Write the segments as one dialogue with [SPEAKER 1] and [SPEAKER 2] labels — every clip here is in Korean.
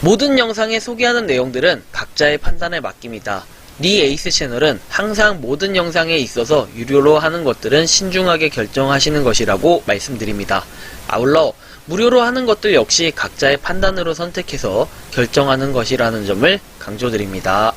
[SPEAKER 1] 모든 영상에 소개하는 내용들은 각자의 판단에 맡깁니다. 니 에이스 채널은 항상 모든 영상에 있어서 유료로 하는 것들은 신중하게 결정하시는 것이라고 말씀드립니다. 아울러 무료로 하는 것들 역시 각자의 판단으로 선택해서 결정하는 것이라는 점을 강조드립니다.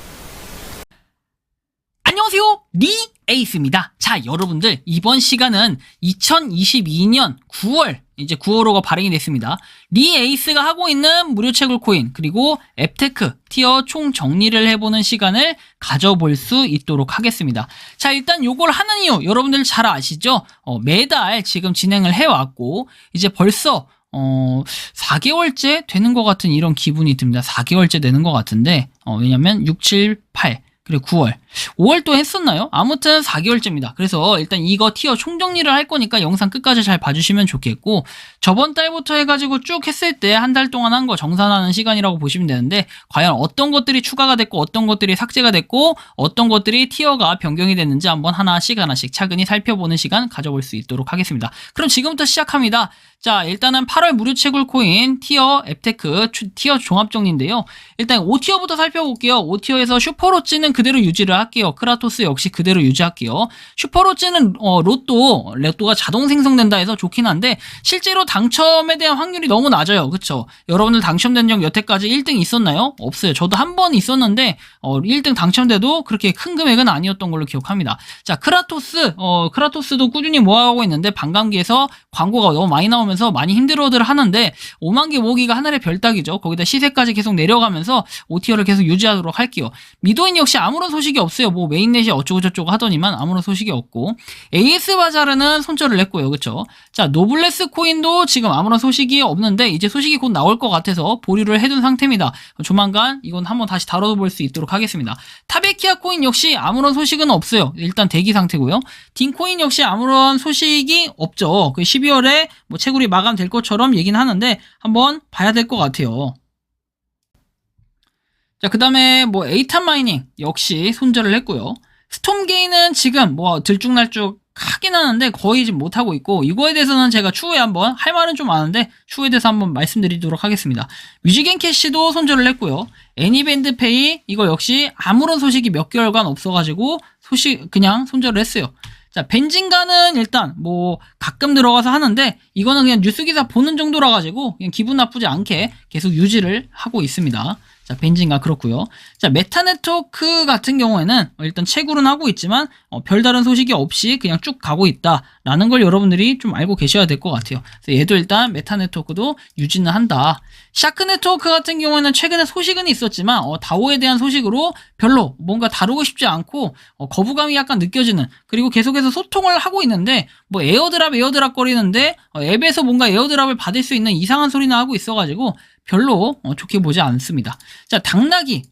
[SPEAKER 2] 안녕하세요, 니 에이스입니다. 자, 여러분들, 이번 시간은 2022년 9월, 이제 9월호가 발행이 됐습니다. 니 에이스가 하고 있는 무료 채굴 코인, 그리고 앱테크 티어 총 정리를 해보는 시간을 가져볼 수 있도록 하겠습니다. 자, 일단 요걸 하는 이유, 여러분들 잘 아시죠? 매달 지금 진행을 해왔고, 이제 벌써 4개월째 되는 것 같은 이런 기분이 듭니다. 4개월째 되는 것 같은데, 왜냐면 6, 7, 8, 그리고 9월, 5월 또 했었나요? 아무튼 4개월째입니다. 그래서 일단 이거 티어 총정리를 할 거니까 영상 끝까지 잘 봐주시면 좋겠고, 저번 달부터 해가지고 쭉 했을 때 한 달 동안 한 거 정산하는 시간이라고 보시면 되는데, 과연 어떤 것들이 추가가 됐고 어떤 것들이 삭제가 됐고 어떤 것들이 티어가 변경이 됐는지 한번 하나씩 차근히 살펴보는 시간 가져볼 수 있도록 하겠습니다. 그럼 지금부터 시작합니다. 자, 일단은 8월 무료 채굴 코인 티어 앱테크 티어 종합정리인데요. 일단 5티어부터 살펴볼게요. 5티어에서 슈퍼로찌는 그대로 유지를 할게요. 크라토스 역시 그대로 유지할게요. 슈퍼로찌는 로또가 자동 생성된다 해서 좋긴 한데 실제로 당첨에 대한 확률이 너무 낮아요. 그쵸? 여러분들 당첨된 적 여태까지 1등 있었나요? 없어요. 저도 한 번 있었는데 1등 당첨돼도 그렇게 큰 금액은 아니었던 걸로 기억합니다. 자, 크라토스도 꾸준히 모아가고 있는데 반감기에서 광고가 너무 많이 나오면서 많이 힘들어들 하는데 5만 개 모으기가 하늘의 별따기죠. 거기다 시세까지 계속 내려가면서 5티어를 계속 유지하도록 할게요. 미도인 역시 아무런 소식이 없어요. 뭐 메인넷이 어쩌고저쩌고 하더니만 아무런 소식이 없고, AS 바자르는 손절을 냈고요. 그쵸? 자, 노블레스 코인도 지금 아무런 소식이 없는데 이제 소식이 곧 나올 것 같아서 보류를 해둔 상태입니다. 조만간 이건 한번 다시 다뤄볼 수 있도록 하겠습니다. 타베키아 코인 역시 아무런 소식은 없어요. 일단 대기 상태고요. 딘코인 역시 아무런 소식이 없죠. 그 12월에 뭐 채굴이 마감될 것처럼 얘기는 하는데 한번 봐야 될 것 같아요. 자, 그 다음에 뭐 에이탄 마이닝 역시 손절을 했고요. 스톰게인은 지금 뭐 들쭉날쭉 하긴 하는데 거의 지금 못하고 있고, 이거에 대해서는 제가 추후에 한번 할 말은 좀 많은데 추후에 대해서 한번 말씀드리도록 하겠습니다. 뮤직앤 캐시도 손절을 했고요. 애니밴드페이 이거 역시 아무런 소식이 몇 개월간 없어가지고 그냥 손절을 했어요. 자, 벤진가는 일단 뭐 가끔 들어가서 하는데 이거는 그냥 뉴스 기사 보는 정도라 가지고 그냥 기분 나쁘지 않게 계속 유지를 하고 있습니다. 자, 벤진가 그렇고요. 자, 메타네트워크 같은 경우에는 일단 채굴은 하고 있지만 별다른 소식이 없이 그냥 쭉 가고 있다라는 걸 여러분들이 좀 알고 계셔야 될 것 같아요. 그래서 얘도 일단 메타네트워크도 유지는 한다. 샤크네트워크 같은 경우에는 최근에 소식은 있었지만 다오에 대한 소식으로 별로 뭔가 다루고 싶지 않고 거부감이 약간 느껴지는, 그리고 계속해서 소통을 하고 있는데 뭐 에어드랍 거리는데 앱에서 뭔가 에어드랍을 받을 수 있는 이상한 소리나 하고 있어가지고 별로 좋게 보지 않습니다. 자, 당나귀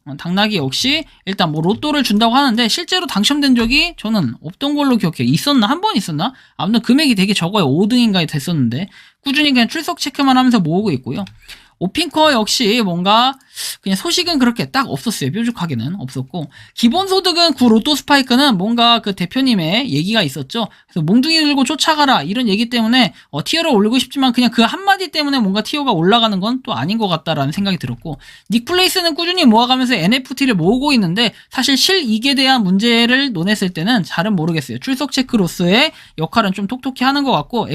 [SPEAKER 2] 역시 일단 뭐 로또를 준다고 하는데 실제로 당첨된 적이 저는 없던 걸로 기억해요. 한 번 있었나? 아무튼 금액이 되게 적어요. 5등인가 됐었는데 꾸준히 그냥 출석 체크만 하면서 모으고 있고요. 오핑커 역시 뭔가 그냥 소식은 그렇게 딱 없었어요. 뾰족하게는 없었고, 기본소득은 로또 스파이크는 뭔가 그 대표님의 얘기가 있었죠. 그래서 몽둥이 들고 쫓아가라 이런 얘기 때문에 티어를 올리고 싶지만 그냥 그 한마디 때문에 뭔가 티어가 올라가는 건 또 아닌 것 같다라는 생각이 들었고, 닉플레이스는 꾸준히 모아가면서 NFT를 모으고 있는데 사실 실이익에 대한 문제를 논했을 때는 잘은 모르겠어요. 출석 체크로서의 역할은 좀 톡톡히 하는 것 같고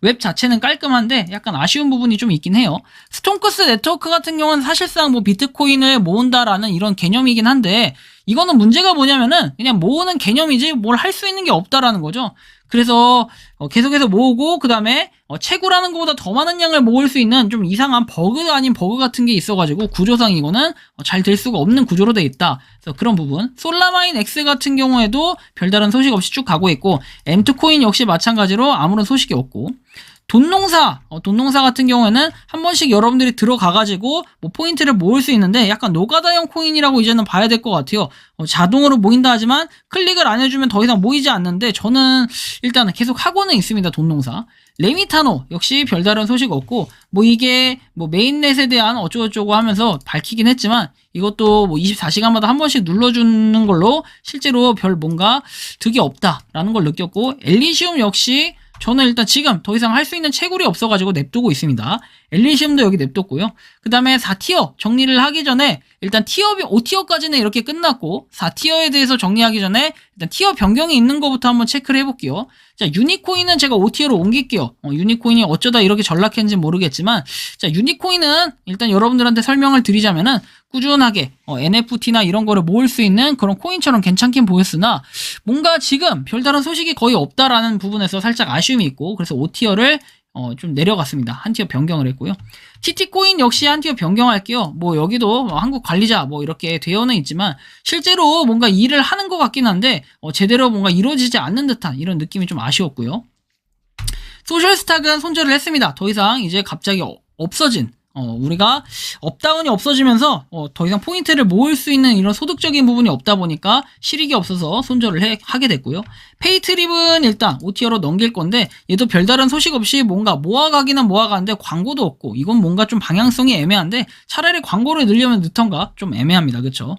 [SPEAKER 2] 웹 자체는 깔끔한데 약간 아쉬운 부분이 좀 있긴 해요. 스톤크스 네트워크 같은 경우는 사실상 뭐 비트코인을 모은다라는 이런 개념이긴 한데 이거는 문제가 뭐냐면은 그냥 모으는 개념이지 뭘 할 수 있는 게 없다라는 거죠. 그래서 계속해서 모으고 그 다음에 채굴하는 것보다 더 많은 양을 모을 수 있는 좀 이상한 버그 아닌 버그 같은 게 있어가지고 구조상 이거는 잘 될 수가 없는 구조로 돼 있다. 그래서 그런 부분. 솔라마인 X 같은 경우에도 별다른 소식 없이 쭉 가고 있고, M2코인 역시 마찬가지로 아무런 소식이 없고, 돈농사 같은 경우에는 한 번씩 여러분들이 들어가가지고 뭐 포인트를 모을 수 있는데 약간 노가다형 코인이라고 이제는 봐야 될 것 같아요. 자동으로 모인다 하지만 클릭을 안 해주면 더 이상 모이지 않는데 저는 일단은 계속 하고는 있습니다. 돈농사. 레미타노 역시 별다른 소식 없고, 뭐 이게 뭐 메인넷에 대한 어쩌고저쩌고 하면서 밝히긴 했지만 이것도 뭐 24시간마다 한 번씩 눌러주는 걸로 실제로 별 뭔가 득이 없다라는 걸 느꼈고, 엘리시움 역시 저는 일단 지금 더 이상 할 수 있는 채굴이 없어가지고 냅두고 있습니다. 엘리시움도 여기 냅뒀고요. 그 다음에 4티어 정리를 하기 전에 일단 티어비 5티어까지는 이렇게 끝났고 4티어에 대해서 정리하기 전에 일단 티어 변경이 있는 것부터 한번 체크를 해볼게요. 자, 유니코인은 제가 5티어로 옮길게요. 유니코인이 어쩌다 이렇게 전락했는지 모르겠지만, 자, 유니코인은 일단 여러분들한테 설명을 드리자면은 꾸준하게 NFT나 이런 거를 모을 수 있는 그런 코인처럼 괜찮긴 보였으나 뭔가 지금 별다른 소식이 거의 없다라는 부분에서 살짝 아쉬움이 있고, 그래서 5티어를 좀 내려갔습니다. 한 티어 변경을 했고요. TT코인 역시 한 티어 변경할게요. 뭐 여기도 한국 관리자 뭐 이렇게 되어는 있지만 실제로 뭔가 일을 하는 것 같긴 한데 제대로 뭔가 이루어지지 않는 듯한 이런 느낌이 좀 아쉬웠고요. 소셜스탁은 손절을 했습니다. 더 이상 이제 갑자기 없어진 우리가 업다운이 없어지면서 더 이상 포인트를 모을 수 있는 이런 소득적인 부분이 없다 보니까 실익이 없어서 손절을 하게 됐고요. 페이트립은 일단 OTR로 넘길 건데 얘도 별다른 소식 없이 뭔가 모아가기는 모아가는데 광고도 없고 이건 뭔가 좀 방향성이 애매한데 차라리 광고를 늘려면 넣던가 좀 애매합니다. 그쵸?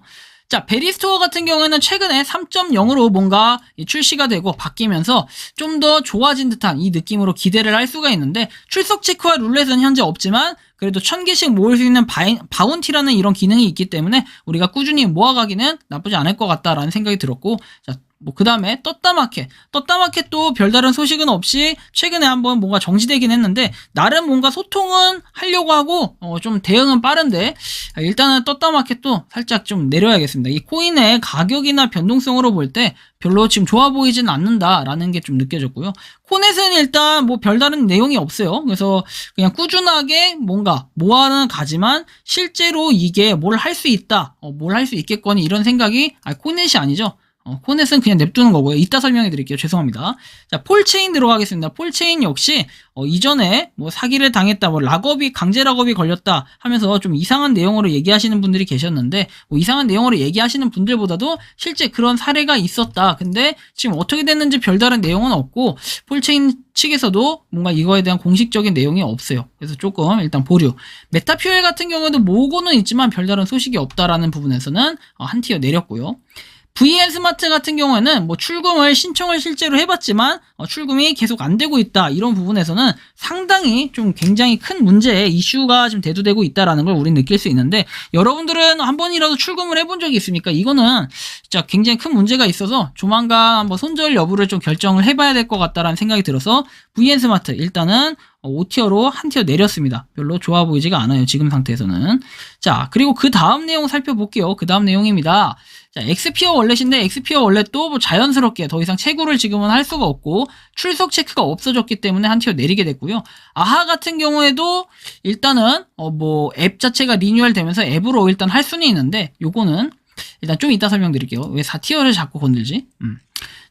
[SPEAKER 2] 자, 베리스토어 같은 경우에는 최근에 3.0으로 뭔가 출시가 되고 바뀌면서 좀 더 좋아진 듯한 이 느낌으로 기대를 할 수가 있는데 출석 체크와 룰렛은 현재 없지만 그래도 1000개씩 모을 수 있는 바운티라는 이런 기능이 있기 때문에 우리가 꾸준히 모아가기는 나쁘지 않을 것 같다라는 생각이 들었고, 자, 뭐 그 다음에 떴다마켓도 별다른 소식은 없이 최근에 한번 뭔가 정지되긴 했는데 나름 뭔가 소통은 하려고 하고 좀 대응은 빠른데 일단은 떴다마켓도 살짝 좀 내려야겠습니다. 이 코인의 가격이나 변동성으로 볼 때 별로 지금 좋아 보이진 않는다라는 게 좀 느껴졌고요. 코넷은 일단 뭐 별다른 내용이 없어요. 그래서 그냥 꾸준하게 뭔가 모아는 가지만 실제로 이게 뭘 할 수 있다, 뭘 할 수 있겠거니 이런 생각이 코넷이 아니죠. 코넷은 그냥 냅두는 거고요. 이따 설명해 드릴게요. 죄송합니다. 자, 폴체인 들어가겠습니다. 폴체인 역시 이전에 뭐 사기를 당했다, 뭐 강제 락업이 걸렸다 하면서 좀 이상한 내용으로 얘기하시는 분들이 계셨는데 뭐 이상한 내용으로 얘기하시는 분들보다도 실제 그런 사례가 있었다. 근데 지금 어떻게 됐는지 별다른 내용은 없고 폴체인 측에서도 뭔가 이거에 대한 공식적인 내용이 없어요. 그래서 조금 일단 보류. 메타퓨엘 같은 경우에도 모으고는 있지만 별다른 소식이 없다라는 부분에서는 한 티어 내렸고요. VN 스마트 같은 경우에는 뭐 출금을 신청을 실제로 해봤지만 출금이 계속 안 되고 있다 이런 부분에서는 상당히 좀 굉장히 큰 문제의 이슈가 지금 대두되고 있다라는 걸 우리는 느낄 수 있는데 여러분들은 한 번이라도 출금을 해본 적이 있습니까? 이거는 진짜 굉장히 큰 문제가 있어서 조만간 한번 손절 여부를 좀 결정을 해봐야 될 것 같다라는 생각이 들어서 VN 스마트 일단은 5티어로 한 티어 내렸습니다. 별로 좋아 보이지가 않아요. 지금 상태에서는. 자, 그리고 그 다음 내용 살펴볼게요. 그 다음 내용입니다. 자, 엑스피어 월렛인데 엑스피어 월렛도 뭐 자연스럽게 더 이상 채굴을 지금은 할 수가 없고 출석 체크가 없어졌기 때문에 한 티어 내리게 됐고요. 아하 같은 경우에도 일단은 뭐 앱 자체가 리뉴얼 되면서 앱으로 일단 할 수는 있는데 요거는 일단 좀 이따 설명드릴게요. 왜 4티어를 자꾸 건들지?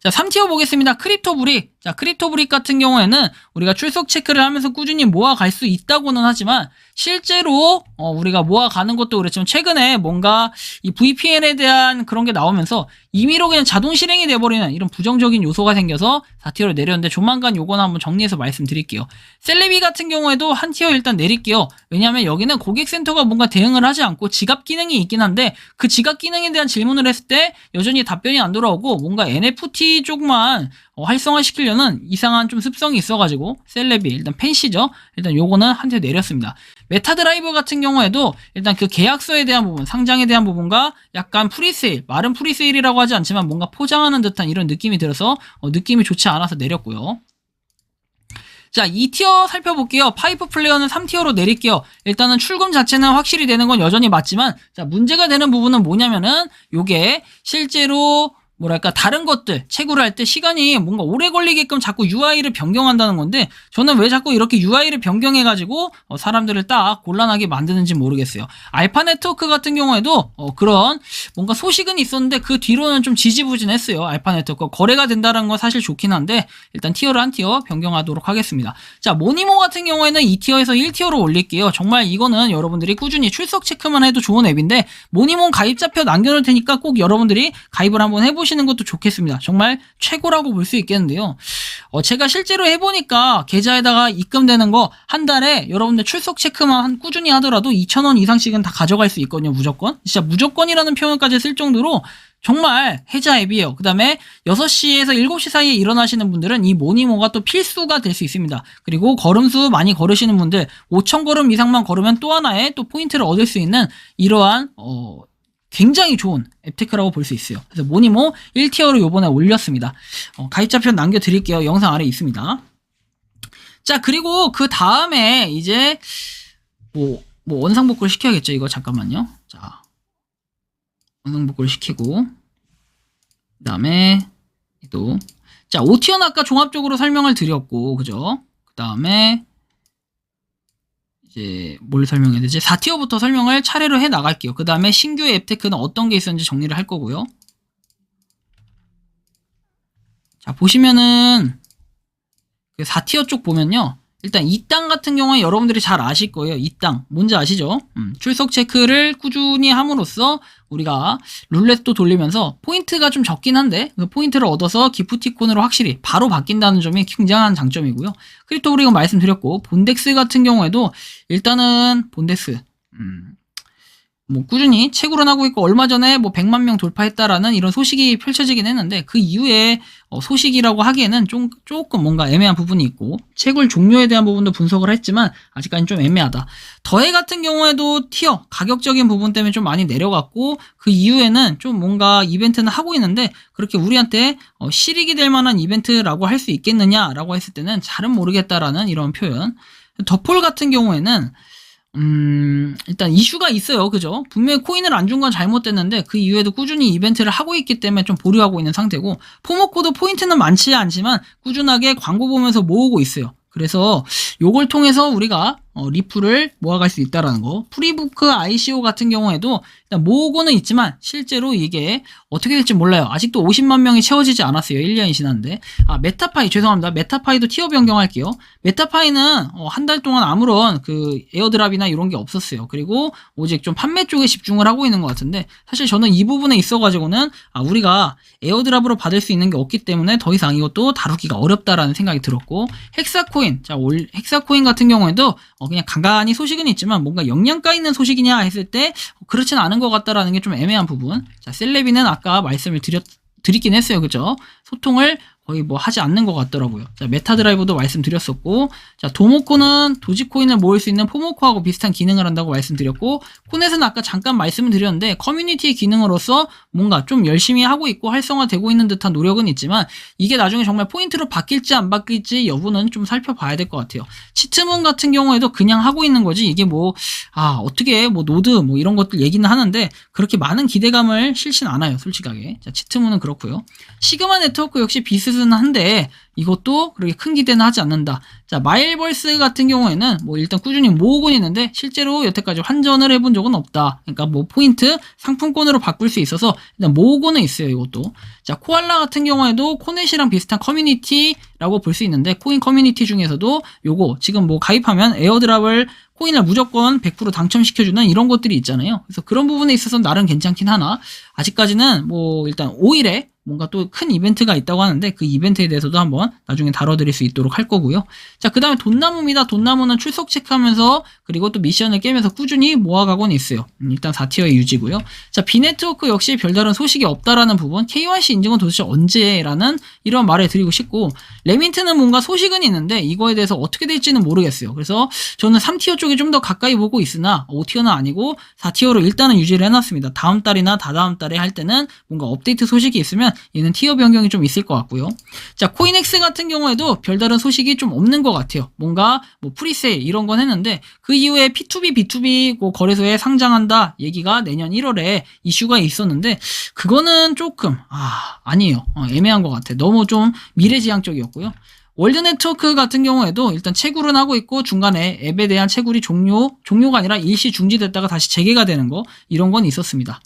[SPEAKER 2] 자, 3티어 보겠습니다. 크립토 브릭. 자, 크립토 브릭 같은 경우에는 우리가 출석 체크를 하면서 꾸준히 모아갈 수 있다고는 하지만 실제로 우리가 모아가는 것도 그렇지만 최근에 뭔가 이 VPN에 대한 그런 게 나오면서 임의로 그냥 자동 실행이 돼버리는 이런 부정적인 요소가 생겨서 4티어를 내렸는데 조만간 요거는 한번 정리해서 말씀드릴게요. 셀레비 같은 경우에도 한 티어 일단 내릴게요. 왜냐하면 여기는 고객센터가 뭔가 대응을 하지 않고 지갑 기능이 있긴 한데 그 지갑 기능에 대한 질문을 했을 때 여전히 답변이 안 돌아오고 뭔가 NFT 쪽만 활성화시키려는 이상한 좀 습성이 있어가지고 셀레비 일단 펜시죠. 일단 요거는 한 티어 내렸습니다. 메타드라이버 같은 경우에도 일단 그 계약서에 대한 부분, 상장에 대한 부분과 약간 프리세일, 말은 프리세일이라고 하지 않지만 뭔가 포장하는 듯한 이런 느낌이 들어서 느낌이 좋지 않아서 내렸고요. 자, 2티어 살펴볼게요. 파이프 플레이어는 3티어로 내릴게요. 일단은 출금 자체는 확실히 되는 건 여전히 맞지만 자, 문제가 되는 부분은 뭐냐면은 요게 실제로 뭐랄까 다른 것들 채굴을 할 때 시간이 뭔가 오래 걸리게끔 자꾸 UI를 변경한다는 건데 저는 왜 자꾸 이렇게 UI를 변경해가지고 사람들을 딱 곤란하게 만드는지 모르겠어요. 알파 네트워크 같은 경우에도 그런 뭔가 소식은 있었는데 그 뒤로는 좀 지지부진했어요. 알파 네트워크 거래가 된다는 건 사실 좋긴 한데 일단 티어를 한 티어 변경하도록 하겠습니다. 자, 모니모 같은 경우에는 2티어에서 1티어로 올릴게요. 정말 이거는 여러분들이 꾸준히 출석 체크만 해도 좋은 앱인데 모니모 가입자표 남겨놓을 테니까 꼭 여러분들이 가입을 한번 해보시는 것도 좋겠습니다. 정말 최고라고 볼 수 있겠는데요. 제가 실제로 해보니까 계좌에다가 입금되는 거 한 달에 여러분들 출석 체크만 꾸준히 하더라도 2,000원 이상씩은 다 가져갈 수 있거든요. 무조건. 진짜 무조건이라는 표현까지 쓸 정도로 정말 해자 앱이에요. 그 다음에 6시에서 7시 사이에 일어나시는 분들은 이 모니모가 또 필수가 될 수 있습니다. 그리고 걸음수 많이 걸으시는 분들 5,000걸음 이상만 걸으면 또 하나의 또 포인트를 얻을 수 있는 이러한 굉장히 좋은 앱테크라고 볼 수 있어요. 그래서 모니모 1티어로 요번에 올렸습니다. 가입자편 남겨드릴게요. 영상 아래 있습니다. 자, 그리고 그 다음에 이제 뭐 원상복구를 시켜야겠죠. 이거 잠깐만요. 자, 원상복구를 시키고 그 다음에 또 자, 5티어는 아까 종합적으로 설명을 드렸고, 그죠? 그 다음에 이제 뭘 설명해야 되지? 4티어부터 설명을 차례로 해 나갈게요. 그 다음에 신규 앱테크는 어떤 게 있었는지 정리를 할 거고요. 자, 보시면은 그 4티어 쪽 보면요. 일단 이 땅 같은 경우에 여러분들이 잘 아실 거예요. 이 땅 뭔지 아시죠? 출석 체크를 꾸준히 함으로써 우리가 룰렛도 돌리면서 포인트가 좀 적긴 한데 그 포인트를 얻어서 기프티콘으로 확실히 바로 바뀐다는 점이 굉장한 장점이고요. 크립토 그리고 말씀드렸고 본덱스 같은 경우에도 일단은 본덱스 뭐 꾸준히 채굴은 하고 있고 얼마 전에 뭐 100만 명 돌파했다라는 이런 소식이 펼쳐지긴 했는데 그 이후에 소식이라고 하기에는 조금 뭔가 애매한 부분이 있고 채굴 종료에 대한 부분도 분석을 했지만 아직까지는 좀 애매하다. 더해 같은 경우에도 티어 가격적인 부분 때문에 좀 많이 내려갔고 그 이후에는 좀 뭔가 이벤트는 하고 있는데 그렇게 우리한테 실익이 될 만한 이벤트라고 할 수 있겠느냐라고 했을 때는 잘은 모르겠다라는 이런 표현. 더폴 같은 경우에는 일단 이슈가 있어요. 그죠? 분명히 코인을 안 준 건 잘못됐는데 그 이후에도 꾸준히 이벤트를 하고 있기 때문에 좀 보류하고 있는 상태고 포모코도 포인트는 많지 않지만 꾸준하게 광고 보면서 모으고 있어요. 그래서 요걸 통해서 우리가 리플을 모아갈 수 있다라는 거. 프리부크 ICO 같은 경우에도 일단 모으고는 있지만 실제로 이게 어떻게 될지 몰라요. 아직도 50만 명이 채워지지 않았어요. 1년이 지났는데. 메타파이 죄송합니다. 메타파이도 티어 변경할게요. 메타파이는 한 달 동안 아무런 그 에어드랍이나 이런 게 없었어요. 그리고 오직 좀 판매 쪽에 집중을 하고 있는 것 같은데 사실 저는 이 부분에 있어가지고는 우리가 에어드랍으로 받을 수 있는 게 없기 때문에 더 이상 이것도 다루기가 어렵다라는 생각이 들었고 헥사코인 헥사코인 같은 경우에도 그냥 간간히 소식은 있지만 뭔가 영양가 있는 소식이냐 했을 때 그렇진 않은 것 같다라는 게 좀 애매한 부분. 자, 셀레비는 아까 말씀을 드리긴 했어요. 그죠? 소통을 거의 뭐 하지 않는 것 같더라고요. 자, 메타드라이브도 말씀드렸었고, 자, 도모코는 도지코인을 모을 수 있는 포모코하고 비슷한 기능을 한다고 말씀드렸고, 코넷은 아까 잠깐 말씀을 드렸는데, 커뮤니티의 기능으로서 뭔가 좀 열심히 하고 있고 활성화되고 있는 듯한 노력은 있지만, 이게 나중에 정말 포인트로 바뀔지 안 바뀔지 여부는 좀 살펴봐야 될 것 같아요. 치트문 같은 경우에도 그냥 하고 있는 거지, 이게 뭐, 어떻게 뭐 노드 뭐 이런 것들 얘기는 하는데, 그렇게 많은 기대감을 실진 않아요, 솔직하게. 자, 치트문은 그렇고요. 시그마 네트워크 역시 비슷은 한데 이것도 그렇게 큰 기대는 하지 않는다. 자, 마일벌스 같은 경우에는 뭐 일단 꾸준히 모으고 있는데 실제로 여태까지 환전을 해본 적은 없다. 그러니까 뭐 포인트 상품권으로 바꿀 수 있어서 일단 모으고는 있어요. 이것도. 자, 코알라 같은 경우에도 코넷이랑 비슷한 커뮤니티라고 볼 수 있는데 코인 커뮤니티 중에서도 요거 지금 뭐 가입하면 에어드랍을 코인을 무조건 100% 당첨시켜주는 이런 것들이 있잖아요. 그래서 그런 부분에 있어서 나름 괜찮긴 하나 아직까지는 뭐 일단 5일에 뭔가 또 큰 이벤트가 있다고 하는데 그 이벤트에 대해서도 한번 나중에 다뤄드릴 수 있도록 할 거고요. 자, 그 다음에 돈나무입니다. 돈나무는 출석 체크하면서 그리고 또 미션을 깨면서 꾸준히 모아가고는 있어요. 일단 4티어의 유지고요. 자, 비네트워크 역시 별다른 소식이 없다라는 부분. KYC 인증은 도대체 언제라는 이런 말을 드리고 싶고 레민트는 뭔가 소식은 있는데 이거에 대해서 어떻게 될지는 모르겠어요. 그래서 저는 3티어 쪽에 좀 더 가까이 보고 있으나 5티어는 아니고 4티어로 일단은 유지를 해놨습니다. 다음 달이나 다다음 달에 할 때는 뭔가 업데이트 소식이 있으면 얘는 티어 변경이 좀 있을 것 같고요. 자, 코인엑스 같은 경우에도 별다른 소식이 좀 없는 것 같아요. 뭔가 뭐 프리세일 이런 건 했는데 그 이후에 P2B, B2B 거래소에 상장한다 얘기가 내년 1월에 이슈가 있었는데 그거는 조금 아니에요. 애매한 것 같아. 너무 좀 미래지향적이었고요. 월드네트워크 같은 경우에도 일단 채굴은 하고 있고 중간에 앱에 대한 채굴이 종료가 아니라 일시 중지됐다가 다시 재개가 되는 거 이런 건 있었습니다.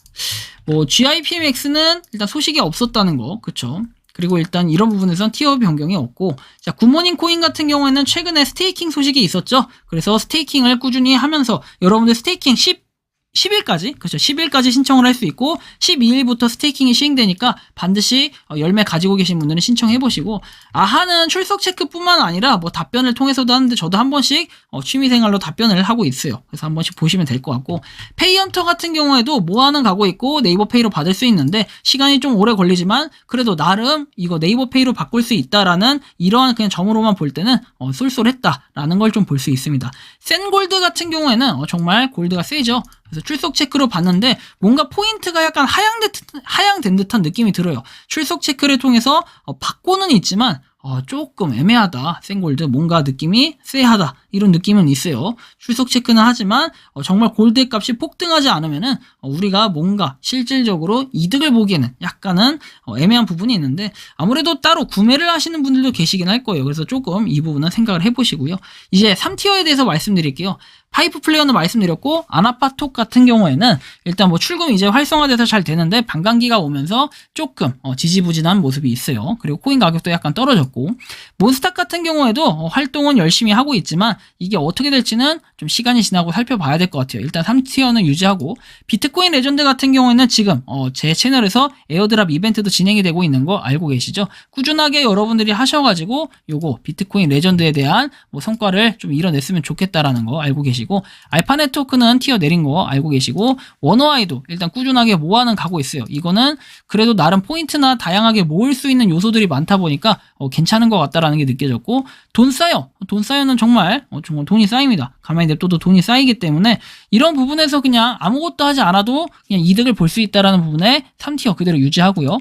[SPEAKER 2] 뭐 GIPMX는 일단 소식이 없었다는 거 그쵸? 그리고 일단 이런 부분에선 티어 변경이 없고 자 굿모닝 코인 같은 경우에는 최근에 스테이킹 소식이 있었죠. 그래서 스테이킹을 꾸준히 하면서 여러분들 스테이킹 10 10일까지, 그렇죠. 10일까지 신청을 할 수 있고, 12일부터 스테이킹이 시행되니까 반드시 열매 가지고 계신 분들은 신청해보시고, 아하는 출석 체크뿐만 아니라 뭐 답변을 통해서도 하는데 저도 한 번씩 취미생활로 답변을 하고 있어요. 그래서 한 번씩 보시면 될 것 같고, 페이헌터 같은 경우에도 모아는 가고 있고 네이버 페이로 받을 수 있는데 시간이 좀 오래 걸리지만 그래도 나름 이거 네이버 페이로 바꿀 수 있다라는 이러한 그냥 점으로만 볼 때는 쏠쏠했다라는 걸 좀 볼 수 있습니다. 센골드 같은 경우에는 정말 골드가 세죠. 그래서 출석 체크로 봤는데 뭔가 포인트가 약간 하향된 듯한 느낌이 들어요. 출석 체크를 통해서 받고는 있지만 조금 애매하다. 생골드 뭔가 느낌이 쎄하다. 이런 느낌은 있어요. 출석 체크는 하지만 정말 골드의 값이 폭등하지 않으면은 우리가 뭔가 실질적으로 이득을 보기에는 약간은 애매한 부분이 있는데 아무래도 따로 구매를 하시는 분들도 계시긴 할 거예요. 그래서 조금 이 부분은 생각을 해보시고요. 이제 3티어에 대해서 말씀드릴게요. 파이프 플레이어는 말씀드렸고 아나파톡 같은 경우에는 일단 뭐 출금 이제 활성화돼서 잘 되는데 반감기가 오면서 조금 지지부진한 모습이 있어요. 그리고 코인 가격도 약간 떨어졌고 몬스탁 같은 경우에도 활동은 열심히 하고 있지만 이게 어떻게 될지는 좀 시간이 지나고 살펴봐야 될 것 같아요. 일단 3티어는 유지하고 비트코인 레전드 같은 경우에는 지금 제 채널에서 에어드랍 이벤트도 진행이 되고 있는 거 알고 계시죠? 꾸준하게 여러분들이 하셔가지고 요거 비트코인 레전드에 대한 뭐 성과를 좀 이뤄냈으면 좋겠다라는 거 알고 계시고 알파 네트워크는 티어 내린 거 알고 계시고 원어아이도 일단 꾸준하게 모아는 가고 있어요. 이거는 그래도 나름 포인트나 다양하게 모을 수 있는 요소들이 많다 보니까 괜찮은 것 같다라는 게 느껴졌고 돈 쌓여는 정말 돈이 쌓입니다. 가만히 냅둬도 돈이 쌓이기 때문에 이런 부분에서 그냥 아무것도 하지 않아도 그냥 이득을 볼 수 있다라는 부분에 3티어 그대로 유지하고요.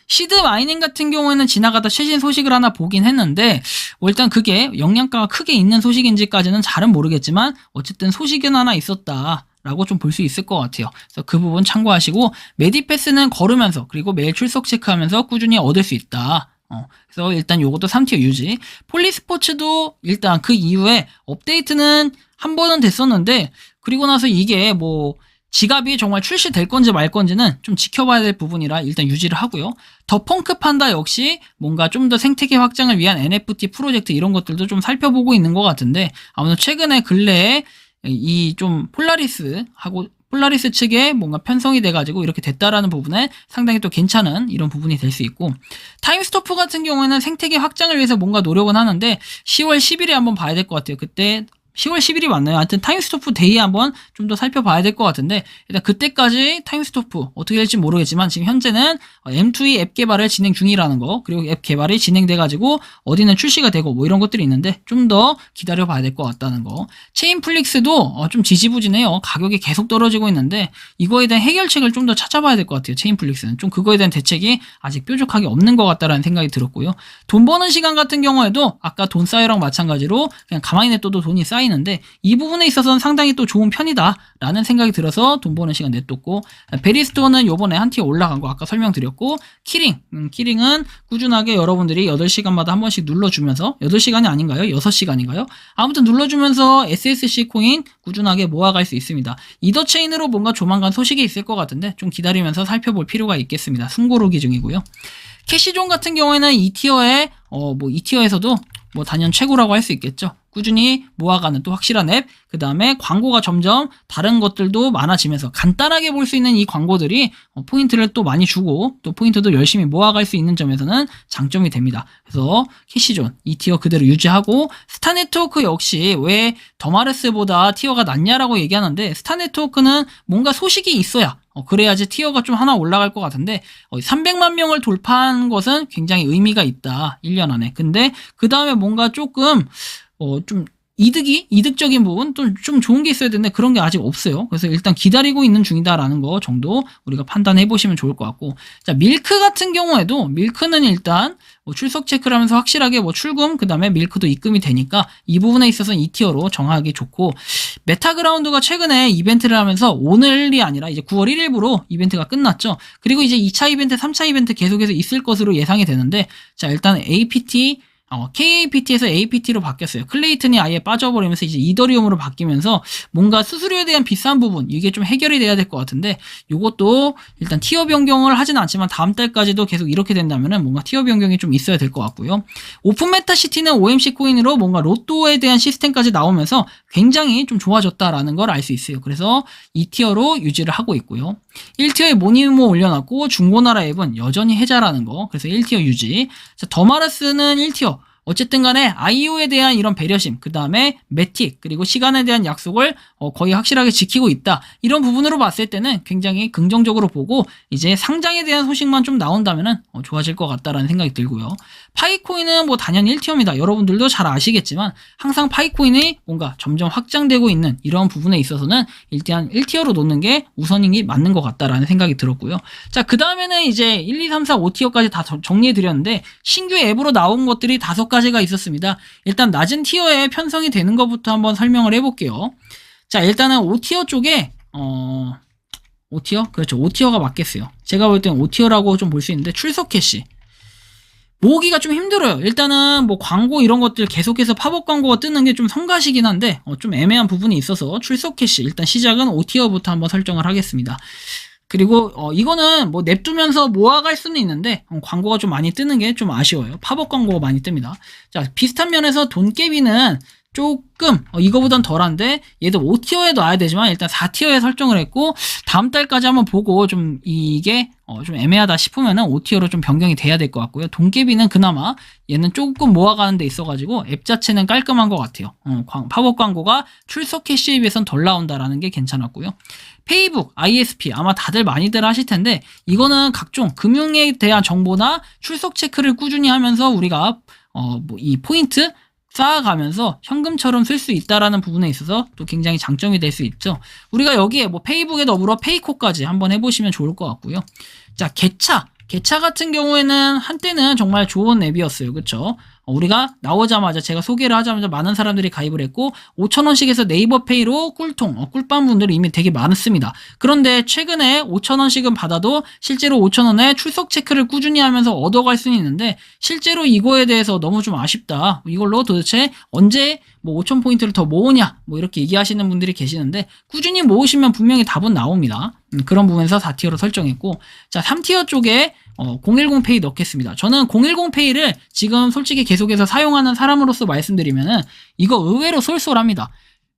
[SPEAKER 2] 시드 마이닝 같은 경우에는 지나가다 최신 소식을 하나 보긴 했는데 일단 그게 영향가가 크게 있는 소식인지까지는 잘은 모르겠지만 어쨌든 소식은 하나 있었다. 라고 좀 볼 수 있을 것 같아요. 그래서 그 부분 참고하시고 메디패스는 걸으면서 그리고 매일 출석 체크하면서 꾸준히 얻을 수 있다. 그래서 일단 요것도 3티어 유지. 폴리스포츠도 일단 그 이후에 업데이트는 한 번은 됐었는데 그리고 나서 이게 뭐 지갑이 정말 출시될 건지 말 건지는 좀 지켜봐야 될 부분이라 일단 유지를 하고요. 더 펑크 판다 역시 뭔가 좀 더 생태계 확장을 위한 NFT 프로젝트 이런 것들도 좀 살펴보고 있는 것 같은데 아무튼 최근에 근래에 이 좀 폴라리스 측에 뭔가 편성이 돼가지고 이렇게 됐다라는 부분에 상당히 또 괜찮은 이런 부분이 될 수 있고 타임스토프 같은 경우에는 생태계 확장을 위해서 뭔가 노력은 하는데 10월 10일에 한번 봐야 될 것 같아요. 그때 10월 10일이 맞나요? 하여튼 타임스토프 데이 한번 좀 더 살펴봐야 될 것 같은데 일단 그때까지 타임스토프 어떻게 될지 모르겠지만 지금 현재는 M2E 앱 개발을 진행 중이라는 거 그리고 앱 개발이 진행돼가지고 어디는 출시가 되고 뭐 이런 것들이 있는데 좀 더 기다려봐야 될 것 같다는 거. 체인플릭스도 좀 지지부진해요. 가격이 계속 떨어지고 있는데 이거에 대한 해결책을 좀 더 찾아봐야 될 것 같아요. 체인플릭스는 좀 그거에 대한 대책이 아직 뾰족하게 없는 것 같다라는 생각이 들었고요. 돈 버는 시간 같은 경우에도 아까 돈 쌓여랑 마찬가지로 그냥 가만히 냅둬도 돈이 쌓이는데 이 부분에 있어서는 상당히 또 좋은 편이다 라는 생각이 들어서 돈 버는 시간 냅뒀고 베리스토어는 요번에 한 티어 올라간 거 아까 설명드렸고 키링은 꾸준하게 여러분들이 8시간마다 한 번씩 눌러주면서 8시간이 아닌가요? 6시간인가요? 아무튼 눌러주면서 SSC 코인 꾸준하게 모아갈 수 있습니다. 이더체인으로 뭔가 조만간 소식이 있을 것 같은데 좀 기다리면서 살펴볼 필요가 있겠습니다. 숨고르기 중이고요. 캐시존 같은 경우에는 2티어에 뭐 2티어에서도 뭐 단연 최고라고 할 수 있겠죠. 꾸준히 모아가는 또 확실한 앱, 그 다음에 광고가 점점 다른 것들도 많아지면서 간단하게 볼 수 있는 이 광고들이 포인트를 또 많이 주고 또 포인트도 열심히 모아갈 수 있는 점에서는 장점이 됩니다. 그래서 캐시존 2티어 그대로 유지하고 스타네트워크 역시 왜 더마르스보다 티어가 낮냐라고 얘기하는데 스타네트워크는 뭔가 소식이 있어야 그래야지 티어가 좀 하나 올라갈 것 같은데 300만 명을 돌파한 것은 굉장히 의미가 있다. 1년 안에. 근데 그 다음에 뭔가 조금 좀 이득적인 부분 또 좀 좋은 게 있어야 되는데 그런 게 아직 없어요. 그래서 일단 기다리고 있는 중이다라는 거 정도 우리가 판단해 보시면 좋을 것 같고 자 밀크 같은 경우에도 밀크는 일단 출석 체크를 하면서 확실하게 출금 그 다음에 밀크도 입금이 되니까 이 부분에 있어서는 2티어로 정하기 좋고 메타그라운드가 최근에 이벤트를 하면서 오늘이 아니라 이제 9월 1일부로 이벤트가 끝났죠. 그리고 이제 2차 이벤트 3차 이벤트 계속해서 있을 것으로 예상이 되는데 자 일단 APT KAPT에서 APT로 바뀌었어요. 클레이튼이 아예 빠져버리면서 이제 이더리움으로 바뀌면서 뭔가 수수료에 대한 비싼 부분 이게 좀 해결이 돼야 될 것 같은데 요것도 일단 티어 변경을 하진 않지만 다음 달까지도 계속 이렇게 된다면은 뭔가 티어 변경이 좀 있어야 될 것 같고요. 오픈 메타시티는 OMC 코인으로 뭔가 로또에 대한 시스템까지 나오면서 굉장히 좀 좋아졌다라는 걸 알 수 있어요. 그래서 2티어로 유지를 하고 있고요. 1티어에 모니모 올려놨고 중고나라 앱은 여전히 해자라는 거. 그래서 1티어 유지. 자, 더마르스는 1티어. 어쨌든 간에 IO에 대한 이런 배려심, 그 다음에 매틱, 그리고 시간에 대한 약속을 거의 확실하게 지키고 있다. 이런 부분으로 봤을 때는 굉장히 긍정적으로 보고 이제 상장에 대한 소식만 좀 나온다면 좋아질 것 같다라는 생각이 들고요. 파이코인은 뭐 단연 1티어입니다. 여러분들도 잘 아시겠지만 항상 파이코인이 뭔가 점점 확장되고 있는 이런 부분에 있어서는 일단 1티어로 놓는 게 우선인 게 맞는 것 같다라는 생각이 들었고요. 자, 그 다음에는 이제 1, 2, 3, 4, 5티어까지 다 정리해드렸는데 신규 앱으로 나온 것들이 5가지가 있었습니다. 일단 낮은 티어에 편성이 되는 것부터 한번 설명을 해볼게요. 자, 일단은 5티어 쪽에 5티어? 그렇죠. 5티어가 맞겠어요. 제가 볼 때는 5티어라고 좀 볼 수 있는데 출석 캐시 모으기가 좀 힘들어요. 일단은 뭐 광고 이런 것들 계속해서 팝업 광고가 뜨는 게 좀 성가시긴 한데 좀 애매한 부분이 있어서 출석 캐시 일단 시작은 5티어부터 한번 설정을 하겠습니다. 그리고 이거는 뭐 냅두면서 모아갈 수는 있는데 광고가 좀 많이 뜨는 게 좀 아쉬워요. 팝업 광고가 많이 뜹니다. 자, 비슷한 면에서 돈깨비는 조금 이거보단 덜한데 얘도 5티어에 넣어야 되지만 일단 4티어에 설정을 했고 다음 달까지 한번 보고 좀 이게 좀 애매하다 싶으면은 5티어로 좀 변경이 돼야 될 것 같고요. 돈깨비는 그나마 얘는 조금 모아가는 데 있어가지고 앱 자체는 깔끔한 것 같아요. 팝업 광고가 출석 캐시에 비해서는 덜 나온다라는 게 괜찮았고요. 페이북, ISP 아마 다들 많이들 하실 텐데 이거는 각종 금융에 대한 정보나 출석 체크를 꾸준히 하면서 우리가 뭐 이 포인트 쌓아가면서 현금처럼 쓸 수 있다라는 부분에 있어서 또 굉장히 장점이 될 수 있죠. 우리가 여기에 뭐 페이북에 더불어 페이코까지 한번 해보시면 좋을 것 같고요. 자, 개차 같은 경우에는 한때는 정말 좋은 앱이었어요. 그쵸? 우리가 나오자마자 제가 소개를 하자마자 많은 사람들이 가입을 했고 5,000원씩 해서 네이버페이로 꿀통, 꿀빵 분들이 이미 되게 많습니다. 그런데 최근에 5,000원씩은 받아도 실제로 5,000원에 출석 체크를 꾸준히 하면서 얻어갈 수는 있는데 실제로 이거에 대해서 너무 좀 아쉽다. 이걸로 도대체 언제 뭐 5,000포인트를 더 모으냐 뭐 이렇게 얘기하시는 분들이 계시는데 꾸준히 모으시면 분명히 답은 나옵니다. 그런 부분에서 4티어로 설정했고 자 3티어 쪽에 010페이 넣겠습니다. 저는 010페이를 지금 솔직히 계속해서 사용하는 사람으로서 말씀드리면은 이거 의외로 쏠쏠합니다.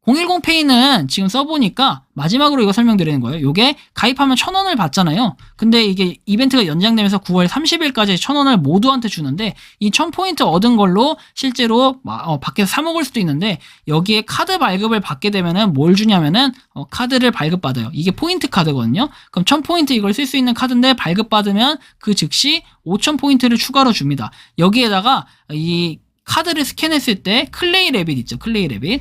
[SPEAKER 2] 010페이는 지금 써보니까 마지막으로 이거 설명드리는 거예요. 요게 가입하면 1,000원을 받잖아요. 근데 이게 이벤트가 연장되면서 9월 30일까지 1,000원을 모두한테 주는데 이 1,000포인트 얻은 걸로 실제로 밖에서 사 먹을 수도 있는데 여기에 카드 발급을 받게 되면은 뭘 주냐면은 카드를 발급받아요. 이게 포인트 카드거든요. 그럼 1,000포인트 이걸 쓸 수 있는 카드인데 발급받으면 그 즉시 5,000포인트를 추가로 줍니다. 여기에다가 이 카드를 스캔했을 때 클레이 래빗 있죠. 클레이 래빗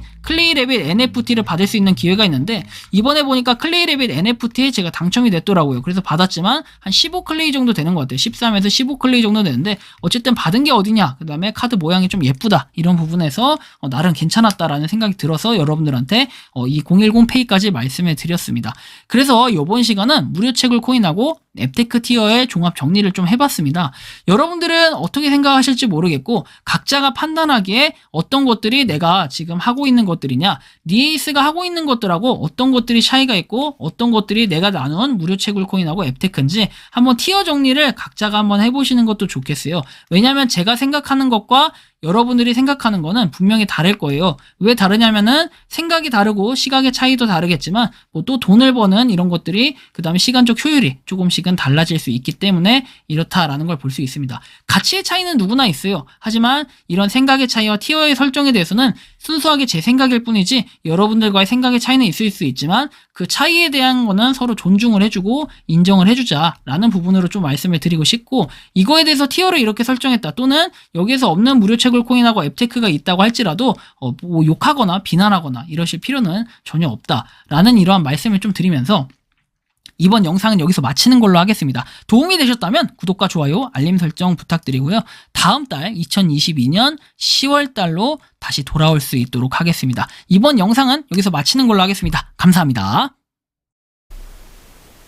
[SPEAKER 2] NFT를 받을 수 있는 기회가 있는데 이번에 보니까 클레이 래빗 NFT에 제가 당첨이 됐더라고요. 그래서 받았지만 한 15클레이 정도 되는 것 같아요. 13에서 15클레이 정도 되는데 어쨌든 받은 게 어디냐, 그 다음에 카드 모양이 좀 예쁘다, 이런 부분에서 나름 괜찮았다라는 생각이 들어서 여러분들한테 이 010페이까지 말씀해 드렸습니다. 그래서 이번 시간은 무료 채굴 코인하고 앱테크 티어의 종합 정리를 좀 해봤습니다. 여러분들은 어떻게 생각하실지 모르겠고 각자가 판단하기에 어떤 것들이 내가 지금 하고 있는 것들이냐, 니에이스가 하고 있는 것들하고 어떤 것들이 차이가 있고 어떤 것들이 내가 나눈 무료 채굴 코인하고 앱테크인지 한번 티어 정리를 각자가 한번 해보시는 것도 좋겠어요. 왜냐하면 제가 생각하는 것과 여러분들이 생각하는 거는 분명히 다를 거예요. 왜 다르냐면은 생각이 다르고 시각의 차이도 다르겠지만 뭐 또 돈을 버는 이런 것들이 그 다음에 시간적 효율이 조금씩은 달라질 수 있기 때문에 이렇다라는 걸 볼 수 있습니다. 가치의 차이는 누구나 있어요. 하지만 이런 생각의 차이와 티어의 설정에 대해서는 순수하게 제 생각일 뿐이지 여러분들과의 생각의 차이는 있을 수 있지만 그 차이에 대한 거는 서로 존중을 해주고 인정을 해주자라는 부분으로 좀 말씀을 드리고 싶고, 이거에 대해서 티어를 이렇게 설정했다 또는 여기에서 없는 무료 채굴 코인하고 앱테크가 있다고 할지라도 뭐 욕하거나 비난하거나 이러실 필요는 전혀 없다라는 이러한 말씀을 좀 드리면서 이번 영상은 여기서 마치는 걸로 하겠습니다. 도움이 되셨다면 구독과 좋아요, 알림 설정 부탁드리고요. 다음 달 2022년 10월 달로 다시 돌아올 수 있도록 하겠습니다. 이번 영상은 여기서 마치는 걸로 하겠습니다. 감사합니다.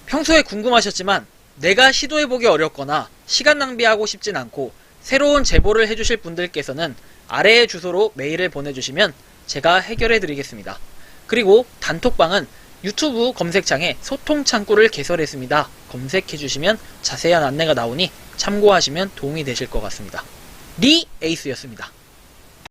[SPEAKER 1] 평소에 궁금하셨지만 내가 시도해보기 어렵거나 시간 낭비하고 싶진 않고 새로운 제보를 해주실 분들께서는 아래의 주소로 메일을 보내주시면 제가 해결해 드리겠습니다. 그리고 단톡방은 유튜브 검색창에 소통 창구를 개설했습니다. 검색해 주시면 자세한 안내가 나오니 참고하시면 도움이 되실 것 같습니다. 리 에이스였습니다.